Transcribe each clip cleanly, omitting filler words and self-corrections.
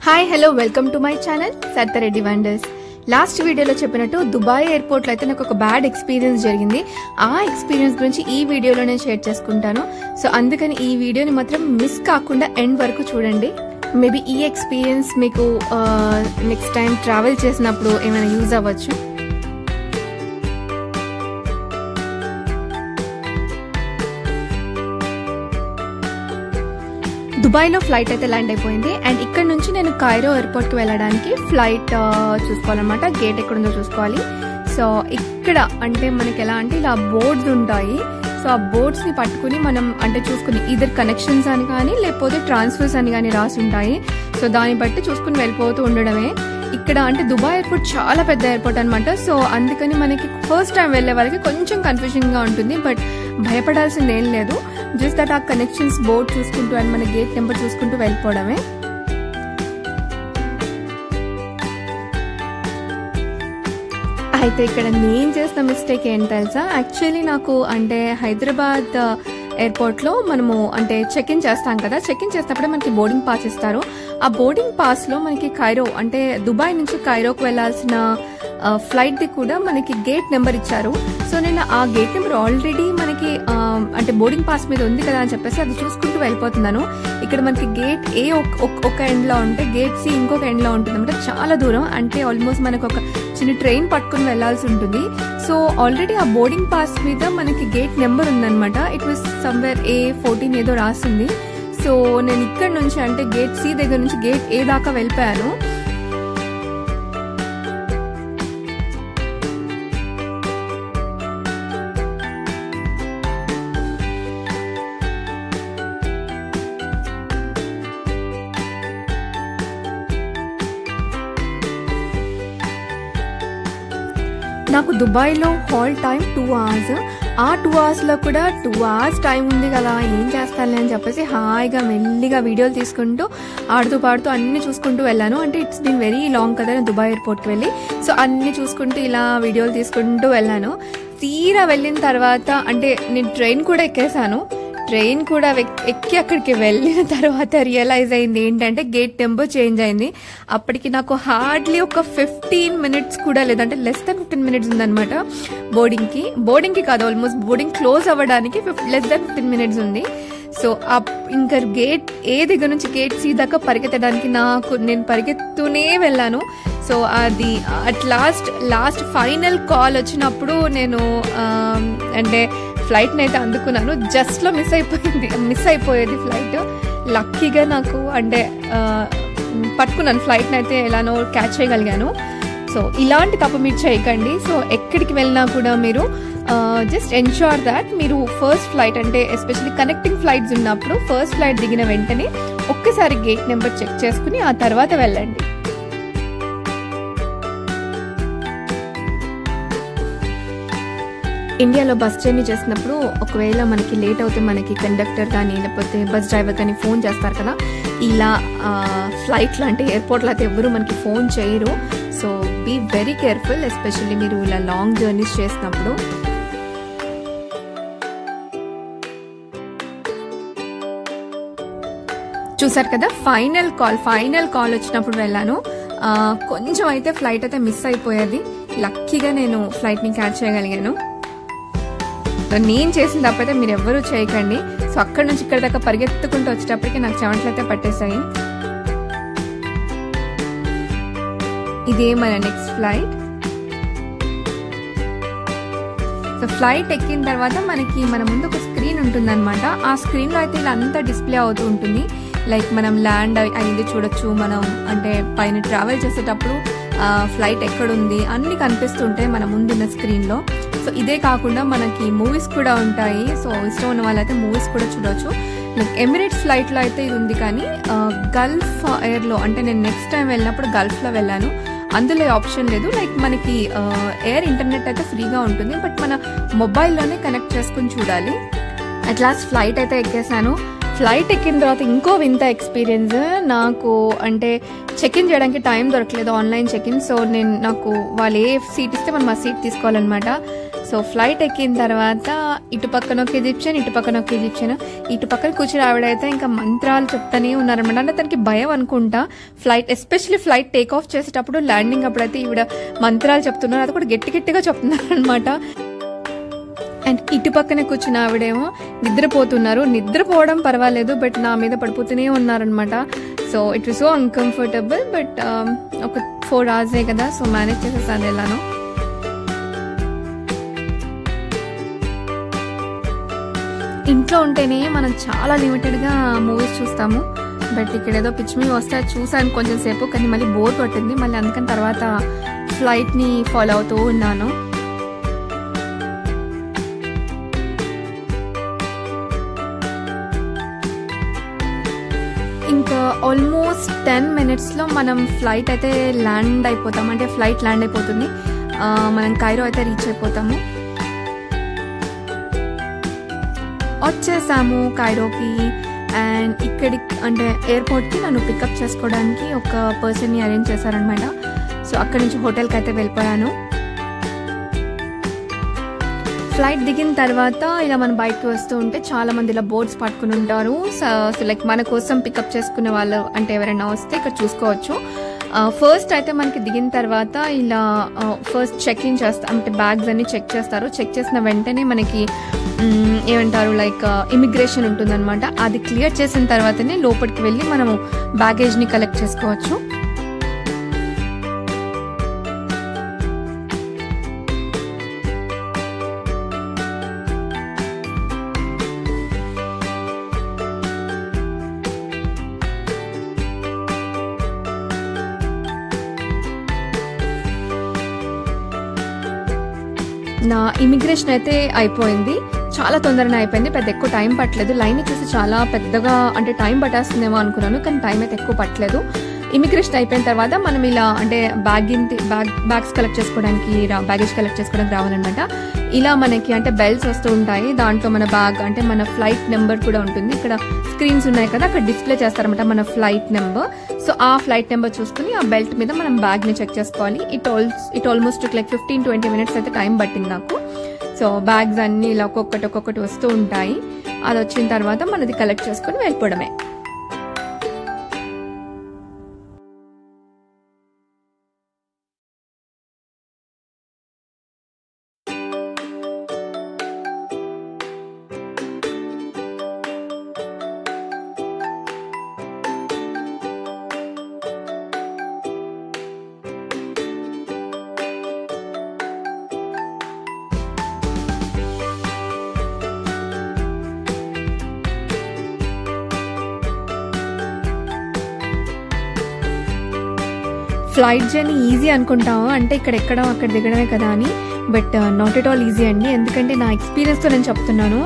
Hi hello welcome to my channel Sarthareddy wonders. Last వీడియోలో చెప్పినట్టు Dubai ఎయిర్పోర్ట్లో అయితే నాకు ఒక బ్యాడ్ ఎక్స్పీరియన్స్ జరిగింది. ఆ ఎక్స్పీరియన్స్ గురించి ఈ వీడియోలో నేను షేర్ చేసుకుంటాను. సో అందుకని ఈ వీడియోని మాత్రం మిస్ కాకుండా ఎండ్ వరకు చూడండి. మేబీ ఈ ఎక్స్పీరియన్స్ మీకు నెక్స్ట్ టైం ట్రావెల్ చేసినప్పుడు ఏమైనా యూజ్ అవ్వచ్చు. దుబాయ్లో ఫ్లైట్ అయితే ల్యాండ్ అయిపోయింది అండ్ ఇక్కడ నుంచి నేను కైరో ఎయిర్పోర్ట్కి వెళ్ళడానికి ఫ్లైట్ చూసుకోవాలన్నమాట. గేట్ ఎక్కడుందో చూసుకోవాలి. సో ఇక్కడ అంటే మనకి ఎలా అంటే ఇలా బోర్డ్స్ ఉంటాయి. సో ఆ బోర్డ్స్ని పట్టుకుని మనం అంటే చూసుకుని ఇద్దరు కనెక్షన్స్ అని కానీ లేకపోతే ట్రాన్స్ఫర్స్ అని కానీ రాసి ఉంటాయి. సో దాన్ని బట్టి చూసుకుని వెళ్ళిపోతూ ఉండడమే. ఇక్కడ అంటే దుబాయ్ ఎయిర్పోర్ట్ చాలా పెద్ద ఎయిర్పోర్ట్ అనమాట. సో అందుకని మనకి ఫస్ట్ టైం వెళ్ళే వాళ్ళకి కొంచెం కన్ఫ్యూజింగ్గా ఉంటుంది. బట్ భయపడాల్సింది ఏం లేదు. జస్ట్ దట్ ఆ కనెక్షన్స్ బోర్డ్ చూసుకుంటూ అండ్ మన గేట్ నెంబర్ చూసుకుంటూ వెళ్ళిపోవడమే. అయితే ఇక్కడ నేను చేసిన మిస్టేక్ ఏంటి తెలుసా? యాక్చువల్లీ నాకు అంటే హైదరాబాద్ ఎయిర్పోర్ట్లో మనము అంటే చెక్ ఇన్ చేస్తాం కదా, చెక్ ఇన్ చేసినప్పుడే మనకి బోర్డింగ్ పాస్ ఇస్తారు. ఆ బోర్డింగ్ పాస్లో మనకి కైరో అంటే దుబాయ్ నుంచి కైరోకి వెళ్లాల్సిన ఫ్లైట్ది కూడా మనకి గేట్ నెంబర్ ఇచ్చారు. సో నేను ఆ గేట్ నెంబర్ ఆల్రెడీ మనకి అంటే బోర్డింగ్ పాస్ మీద ఉంది కదా అని చెప్పేసి అది చూసుకుంటూ వెళ్ళిపోతున్నాను. ఇక్కడ మనకి గేట్ ఏ ఒక ఎండ్లో ఉంటే గేట్ సి ఇంకొక ఎండ్లో ఉంటుంది అంటే చాలా దూరం. అంటే ఆల్మోస్ట్ మనకు ఒక చిన్న ట్రైన్ పట్టుకుని వెళ్లాల్సి ఉంటుంది. సో ఆల్రెడీ ఆ బోర్డింగ్ పాస్ మీద మనకి గేట్ నెంబర్ ఉందన్నమాట. ఇట్ వాస్ సమ్వేర్ A14 ఏదో రాసింది. సో నేను ఇక్కడ నుంచి అంటే గేట్ సి దగ్గర నుంచి గేట్ ఏ దాకా వెళ్ళిపోయాను. నాకు దుబాయ్లో హాల్ టైం 2 hours. ఆ 2 hours కూడా 2 hours టైం ఉంది కదా ఏం చేస్తానులే అని చెప్పేసి హాయిగా మెల్లిగా వీడియోలు తీసుకుంటూ ఆడుతూ పాడుతూ అన్ని చూసుకుంటూ వెళ్ళాను. అంటే ఇట్స్ బీన్ వెరీ లాంగ్ కదా నేను దుబాయ్ ఎయిర్పోర్ట్కి వెళ్ళి. సో అన్ని చూసుకుంటూ ఇలా వీడియోలు తీసుకుంటూ వెళ్ళాను. తీరా వెళ్ళిన తర్వాత అంటే నేను ట్రైన్ కూడా ఎక్కేసాను. ట్రైన్ కూడా ఎక్కి అక్కడికి వెళ్ళిన తర్వాత రియలైజ్ అయింది ఏంటంటే గేట్ నెంబర్ చేంజ్ అయింది. అప్పటికి నాకు హార్డ్లీ ఒక 15 minutes కూడా లేదంటే లెస్ దాన్ 15 minutes ఉందన్నమాట బోర్డింగ్కి కాదు, ఆల్మోస్ట్ బోర్డింగ్ క్లోజ్ అవ్వడానికి లెస్ దాన్ 15 minutes ఉంది. సో ఇంకా గేట్ ఏ దగ్గర నుంచి గేట్ సి దాకా పరిగెత్తడానికి నేను పరిగెత్తూనే వెళ్ళాను. సో అది అట్ లాస్ట్ ఫైనల్ కాల్ వచ్చినప్పుడు నేను అంటే ఫ్లైట్ని అయితే అందుకున్నాను. జస్ట్లో మిస్ అయిపోయేది ఫ్లైట్. లక్కీగా నాకు అంటే పట్టుకున్నాను ఫ్లైట్ని అయితే ఎలానో క్యాచ్ చేయగలిగాను. సో ఇలాంటి తప్పు మీరు చేయకండి. సో ఎక్కడికి వెళ్ళినా కూడా మీరు జస్ట్ ఎన్ష్యూర్ దాట్ మీరు ఫస్ట్ ఫ్లైట్ అంటే ఎస్పెషల్లీ కనెక్టింగ్ ఫ్లైట్స్ ఉన్నప్పుడు ఫస్ట్ ఫ్లైట్ దిగిన వెంటనే ఒక్కసారి గేట్ నెంబర్ చెక్ చేసుకుని ఆ తర్వాత వెళ్ళండి. ఇండియాలో బస్ జర్నీ చేసినప్పుడు ఒకవేళ మనకి లేట్ అవుతే మనకి కండక్టర్ కానీ లేకపోతే బస్ డ్రైవర్ కానీ ఫోన్ చేస్తారు కదా. ఇలా ఫ్లైట్లో అంటే ఎయిర్పోర్ట్లో అయితే ఎవరు మనకి ఫోన్ చేయరు. So be very careful especially మీరు ఇలా లాంగ్ జర్నీస్ చేసినప్పుడు. చూసారు కదా ఫైనల్ కాల్ వచ్చినప్పుడు వెళ్ళాను. కొంచెం అయితే ఫ్లైట్ అయితే మిస్ అయిపోయేది. లక్కీగా నేను ఫ్లైట్ని క్యాచ్ చేయగలిగాను. నేను చేసిన తప్పైతే మీరు ఎవ్వరూ చేయకండి. సో అక్కడ నుంచి ఇక్కడ దాకా పరిగెత్తుకుంటూ వచ్చేటప్పటికి నాకు చెమటలు అయితే పట్టేశాయి. ఇదే మన నెక్స్ట్ ఫ్లైట్. సో ఫ్లైట్ ఎక్కిన తర్వాత మన ముందు ఒక స్క్రీన్ ఉంటుందన్నమాట. ఆ స్క్రీన్లో అయితే ఇలా అంతా డిస్ప్లే అవుతూ ఉంటుంది. లైక్ మనం ల్యాండ్ అయింది చూడొచ్చు, మనం అంటే పైన ట్రావెల్ చేసేటప్పుడు ఫ్లైట్ ఎక్కడుంది అన్నీ కనిపిస్తుంటాయి మన ముందున్న స్క్రీన్లో. సో ఇదే కాకుండా మనకి మూవీస్ కూడా ఉంటాయి. సో ఇష్టం ఉన్న వాళ్ళైతే మూవీస్ కూడా చూడవచ్చు. లైక్ ఎమిరేట్స్ ఫ్లైట్లో అయితే ఇది ఉంది, కానీ గల్ఫ్ ఎయిర్లో అంటే నేను నెక్స్ట్ టైం వెళ్ళినప్పుడు గల్ఫ్లో వెళ్ళాను. అందులో ఆప్షన్ లేదు. లైక్ మనకి ఎయిర్ ఇంటర్నెట్ అయితే ఫ్రీగా ఉంటుంది, బట్ మన మొబైల్లోనే కనెక్ట్ చేసుకుని చూడాలి. అట్ లాస్ట్ ఫ్లైట్ అయితే ఎక్కేసాను. ఫ్లైట్ ఎక్కిన తర్వాత ఇంకో వింత ఎక్స్పీరియన్స్ నాకు అంటే చెక్ ఇన్ చేయడానికి టైం దొరకలేదు, ఆన్లైన్ చెక్ ఇన్. సో నాకు వాళ్ళు ఏ సీట్ ఇస్తే మనం ఆ సీట్ తీసుకోవాలన్నమాట. సో ఫ్లైట్ ఎక్కిన తర్వాత ఇటు పక్కన ఒక ఈజిప్షియన్, ఇటు పక్కన ఒక ఈజిప్షియన్, ఇటు పక్కన కూర్చుని ఆవిడైతే ఇంకా మంత్రాలు చెప్తానే ఉన్నారనమాట. అంటే తనకి భయం అనుకుంటా flight, especially flight take off చేసేటప్పుడు, ల్యాండింగ్ అప్పుడైతే ఈవిడ మంత్రాలు చెప్తున్నారు, అది కూడా గట్టి గట్టిగా చెప్తున్నారు అనమాట. అండ్ ఇటు పక్కన కూర్చుని ఆవిడేమో నిద్రపోతున్నారు. నిద్రపోవడం పర్వాలేదు, బట్ నా మీద పడిపోతూనే ఉన్నారనమాట. So it was so uncomfortable, but ఒక 4 hours కదా, సో మేనేజ్ చేసేసాను ఎలానో. ఇంట్లో ఉంటేనే మనం చాలా లిమిటెడ్గా మూవీస్ చూస్తాము, బట్ ఇక్కడ ఏదో పిచ్చి మీ వస్తే చూసాను కొంచెం సేపు, కానీ మళ్ళీ బోర్ పట్టింది. మళ్ళీ అందుకని తర్వాత ఫ్లైట్ని ఫాలో అవుతూ ఉన్నాను. ఇంకా ఆల్మోస్ట్ 10 minutesలో మనం ఫ్లైట్ అయితే ల్యాండ్ అయిపోతాం, అంటే ఫ్లైట్ ల్యాండ్ అయిపోతుంది. మనం కైరో అయితే రీచ్ అయిపోతాము. వచ్చేసాము కైరోకి. అండ్ ఇక్కడి అంటే ఎయిర్పోర్ట్కి నన్ను పికప్ చేసుకోవడానికి ఒక పర్సన్ని అరేంజ్ చేశారనమాట. సో అక్కడి నుంచి హోటల్కి అయితే వెళ్ళిపోయాను. ఫ్లైట్ దిగిన తర్వాత ఇలా మనం బయటకు వస్తూ ఉంటే చాలా మంది ఇలా బోర్డ్స్ పట్టుకుని ఉంటారు. సో లైక్ మన కోసం పికప్ చేసుకునే వాళ్ళు అంటే ఎవరైనా వస్తే ఇక్కడ చూసుకోవచ్చు. ఫస్ట్ అయితే మనకి దిగిన తర్వాత ఇలా ఫస్ట్ చెక్ ఇన్ చేస్తాం, అంటే బ్యాగ్స్ అన్ని చెక్ చేస్తారు. చెక్ చేసిన వెంటనే మనకి ఏమంటారు లైక్ ఇమిగ్రేషన్ ఉంటుందన్నమాట. అది క్లియర్ చేసిన తర్వాతనే లోపలికి వెళ్ళి మనము బ్యాగేజ్ని కలెక్ట్ చేసుకోవచ్చు. నా ఇమిగ్రేషన్ అయితే అయిపోయింది, చాలా తొందరగా అయిపోయింది, పెద్ద ఎక్కువ టైం పట్టలేదు. లైన్ చూసి చాలా పెద్దగా అంటే టైం పట్టేస్తుందేమో అనుకున్నాను, కానీ టైం అయితే ఎక్కువ పట్టలేదు. ఇమిగ్రేషన్ అయిపోయిన తర్వాత మనం ఇలా అంటే బ్యాగ్స్ కలెక్ట్ చేసుకోవడానికి బ్యాగేజ్ కలెక్ట్ చేసుకోవడానికి రావాలన్నమాట. ఇలా మనకి అంటే బెల్ట్స్ వస్తూ ఉంటాయి, దాంట్లో మన బ్యాగ్ అంటే మన ఫ్లైట్ నెంబర్ కూడా ఉంటుంది. ఇక్కడ స్క్రీన్స్ ఉన్నాయి కదా, అక్కడ డిస్ప్లే చేస్తారనమాట మన ఫ్లైట్ నెంబర్. సో ఆ ఫ్లైట్ నెంబర్ చూసుకుని ఆ బెల్ట్ మీద మనం బ్యాగ్ని చెక్ చేసుకోవాలి. ఇట్ ఆల్మోస్ట్ లైక్ 15-20 minutes అయితే టైం పట్టింది నాకు. సో బ్యాగ్స్ అన్ని ఇలా ఒక్కొక్కటి వస్తూ ఉంటాయి. అది వచ్చిన తర్వాత మనది కలెక్ట్ చేసుకుని వెళ్ళిపోవడమే. ఫ్లైట్ జర్నీ ఈజీ అనుకుంటాము, అంటే ఇక్కడ ఎక్కడం అక్కడ దిగడమే కదా అని, but not at all easy అండి. ఎందుకంటే నా ఎక్స్పీరియన్స్తో నేను చెప్తున్నాను.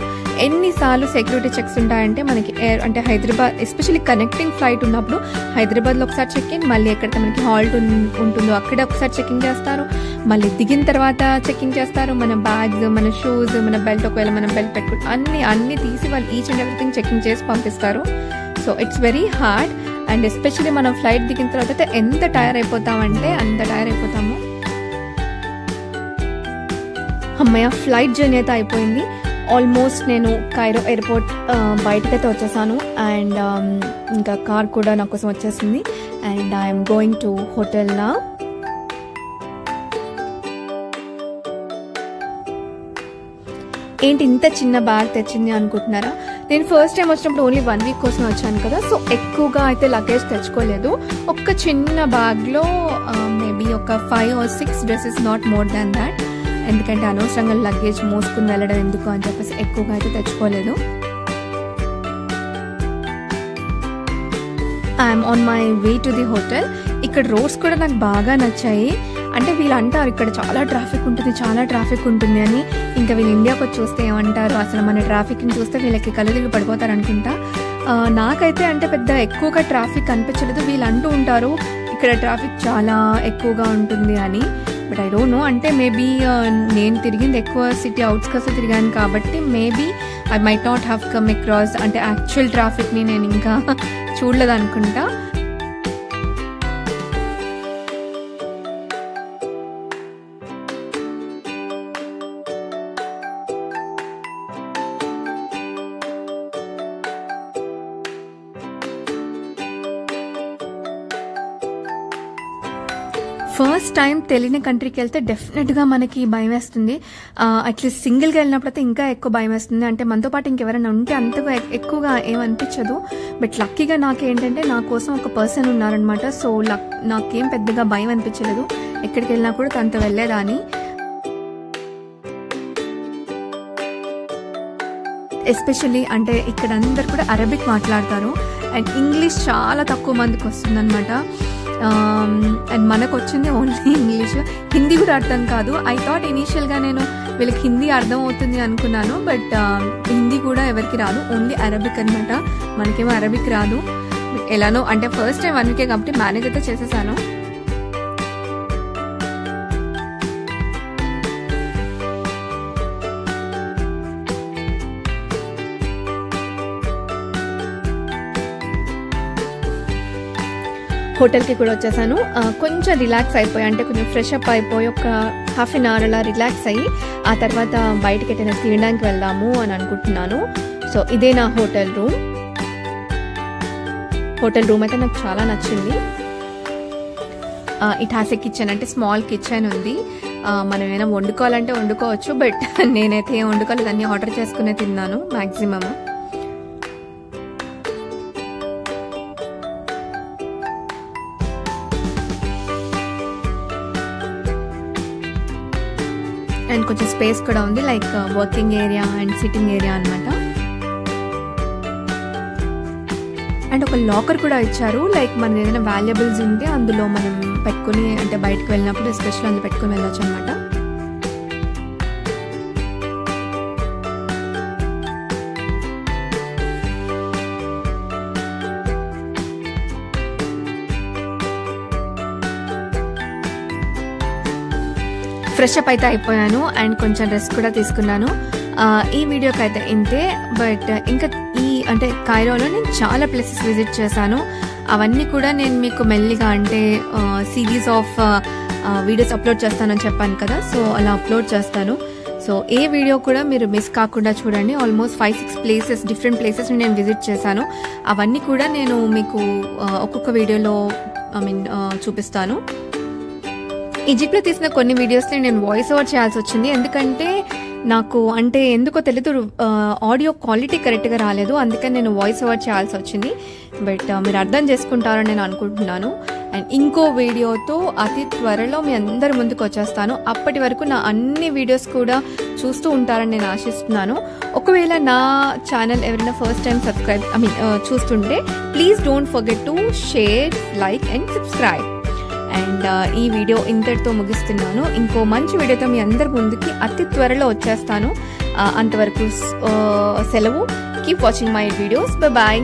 ఎన్నిసార్లు సెక్యూరిటీ చెక్స్ ఉంటాయంటే మనకి అంటే హైదరాబాద్ ఎస్పెషల్లీ కనెక్టింగ్ ఫ్లైట్ ఉన్నప్పుడు హైదరాబాద్లో ఒకసారి చెక్ ఇన్, మళ్ళీ ఎక్కడికి మనకి హాల్ట్ ఉంటుందో అక్కడ ఒకసారి చెకింగ్ చేస్తారు, మళ్ళీ దిగిన తర్వాత చెకింగ్ చేస్తారు. మన బ్యాగ్స్, మన షూస్, మన బెల్ట్, ఒకవేళ మనం బెల్ట్ పెట్టుకుంటే అన్ని తీసి వాళ్ళు ఈచ్ అండ్ ఎవ్రీథింగ్ చెకింగ్ చేసి పంపిస్తారు. So it's very hard. And especially మనం ఫ్లైట్ దిగిన తర్వాత ఎంత టైర్ అయిపోతామంటే అంత టైర్ అయిపోతాము. అమ్మయ్య, ఫ్లైట్ జర్నీ అయితే అయిపోయింది. ఆల్మోస్ట్ నేను కైరో ఎయిర్పోర్ట్ బయటకైతే వచ్చేసాను. అండ్ ఇంకా కార్ కూడా నా కోసం వచ్చేసింది. And I'm going to hotel నా. ఏంటి ఇంత చిన్న బ్యాగ్ తెచ్చింది అనుకుంటున్నారా? నేను ఫస్ట్ టైం వచ్చినప్పుడు ఓన్లీ 1 week కోసం వచ్చాను కదా, సో ఎక్కువగా అయితే లగేజ్ తెచ్చుకోలేదు. ఒక చిన్న బ్యాగ్లో మేబీ ఒక 5 or 6 dresses, not more than that. ఎందుకంటే అనవసరంగా లగేజ్ మోసుకుని వెళ్ళడం ఎందుకు అని చెప్పేసి ఎక్కువగా అయితే తెచ్చుకోలేదు. I'm on my way to the hotel. ఇక్కడ రోడ్స్ కూడా నాకు బాగా నచ్చాయి. అంటే వీళ్ళు అంటారు ఇక్కడ చాలా ట్రాఫిక్ ఉంటుంది అని. ఇంకా వీళ్ళు ఇండియాకి వచ్చి చూస్తే ఏమంటారు, అసలు మన ట్రాఫిక్ని చూస్తే వీళ్ళకి కళ్ళు పడిపోతారు అనుకుంటా. నాకైతే అంటే పెద్ద ఎక్కువగా ట్రాఫిక్ అనిపించలేదు. వీళ్ళు అంటూ ఉంటారు ఇక్కడ ట్రాఫిక్ చాలా ఎక్కువగా ఉంటుంది అని, బట్ ఐ డోంట్ నో. అంటే మేబీ నేను తిరిగింది ఎక్కువ సిటీ అవుట్స్కర్ట్స్ తిరిగాను కాబట్టి maybe I might not have come across అంటే యాక్చువల్ ట్రాఫిక్ని నేను ఇంకా చూడలేదు అనుకుంటా. ఫస్ట్ టైం తెలియని కంట్రీకి వెళ్తే డెఫినెట్గా మనకి భయం వేస్తుంది. అట్లీస్ట్ సింగిల్గా వెళ్ళినప్పుడు అయితే ఇంకా ఎక్కువ భయం వేస్తుంది. అంటే మనతో పాటు ఇంకెవరైనా ఉంటే అంతగా ఎక్కువగా ఏమనిపించదు. బట్ లక్కీగా నాకేంటంటే నా కోసం ఒక పర్సన్ ఉన్నారనమాట. సో నాకేం పెద్దగా భయం అనిపించలేదు. ఎక్కడికి వెళ్ళినా కూడా తనతో వెళ్ళేదాన్ని. ఎస్పెషల్లీ అంటే ఇక్కడ అందరు కూడా అరబిక్ మాట్లాడతారు అండ్ ఇంగ్లీష్ చాలా తక్కువ మందికి వస్తుందన్నమాట. అండ్ మనకు వచ్చింది ఓన్లీ ఇంగ్లీష్. హిందీ కూడా అర్థం కాదు. ఐ థాట్ ఇనీషియల్గా నేను వీళ్ళకి హిందీ అర్థం అవుతుంది అనుకున్నాను. బట్ హిందీ కూడా ఎవరికి రాదు, ఓన్లీ అరబిక్ అనమాట. మనకేమో అరబిక్ రాదు. ఎలానో అంటే ఫస్ట్ టైం 1 వీకే కాబట్టి మేనేజ్ అయితే చేసేసాను. హోటల్కి కూడా వచ్చేసాను. కొంచెం రిలాక్స్ అయిపోయి అంటే కొంచెం ఫ్రెష్ అప్ అయిపోయి ఒక హాఫ్ అన్ అవర్ అలా రిలాక్స్ అయ్యి ఆ తర్వాత బయటకి ఎట్టైనా తినడానికి వెళ్దాము అని అనుకుంటున్నాను. సో ఇదే నా హోటల్ రూమ్. హోటల్ రూమ్ అయితే నాకు చాలా నచ్చింది. ఇట్ హ్యాస్ ఎ కిచెన్, అంటే స్మాల్ కిచెన్ ఉంది. మనం ఏమైనా వండుకోవాలంటే వండుకోవచ్చు. బట్ నేనైతే ఏం వండుకోలేదు, అన్నీ ఆర్డర్ చేసుకునే తిన్నాను మ్యాక్సిమమ్. అండ్ కొంచెం స్పేస్ కూడా ఉంది, like working area and sitting area అనమాట. అండ్ ఒక లాకర్ కూడా ఇచ్చారు, లైక్ మన ఏదైనా వాల్యుబుల్స్ ఉంటే అందులో మనం పెట్టుకుని అంటే బయటకు వెళ్ళినప్పుడు ఎస్పెషల్ అందులో పెట్టుకుని వెళ్ళొచ్చు అనమాట. ఫ్రెష్ అప్ అయితే అయిపోయాను అండ్ కొంచెం రెస్ట్ కూడా తీసుకున్నాను. ఈ వీడియోకి అయితే ఇంతే. బట్ ఇంకా అంటే కైరోలో నేను చాలా ప్లేసెస్ విజిట్ చేశాను. అవన్నీ కూడా నేను మీకు మెల్లిగా అంటే సిరీస్ ఆఫ్ వీడియోస్ అప్లోడ్ చేస్తానని చెప్పాను కదా. సో అలా అప్లోడ్ చేస్తాను. సో ఏ వీడియో కూడా మీరు మిస్ కాకుండా చూడండి. ఆల్మోస్ట్ 5-6 ప్లేసెస్, డిఫరెంట్ ప్లేసెస్ నేను విజిట్ చేశాను. అవన్నీ కూడా నేను మీకు ఒక్కొక్క వీడియోలో చూపిస్తాను. ఈజిప్ట్లో తీసిన కొన్ని వీడియోస్ని నేను వాయిస్ ఓవర్ చేయాల్సి వచ్చింది. ఎందుకంటే నాకు అంటే ఎందుకో తెలీదు, ఆడియో క్వాలిటీ కరెక్ట్గా రాలేదు. అందుకని నేను వాయిస్ ఓవర్ చేయాల్సి వచ్చింది. బట్ మీరు అర్థం చేసుకుంటారని నేను అనుకుంటున్నాను. అండ్ ఇంకో వీడియోతో అతి త్వరలో మీ అందరి ముందుకు వచ్చేస్తాను. అప్పటి వరకు నా అన్ని వీడియోస్ కూడా చూస్తూ ఉంటారని నేను ఆశిస్తున్నాను. ఒకవేళ నా ఛానల్ ఎవరైనా ఫస్ట్ టైం చూస్తుంటే please don't forget to share, like and subscribe. And ఈ వీడియో ఇంతటితో ముగిస్తున్నాను. ఇంకో మంచి వీడియోతో మీ అందరి ముందుకి అతి త్వరలో వచ్చేస్తాను. అంతవరకు సెలవు. Keep watching my videos. Bye.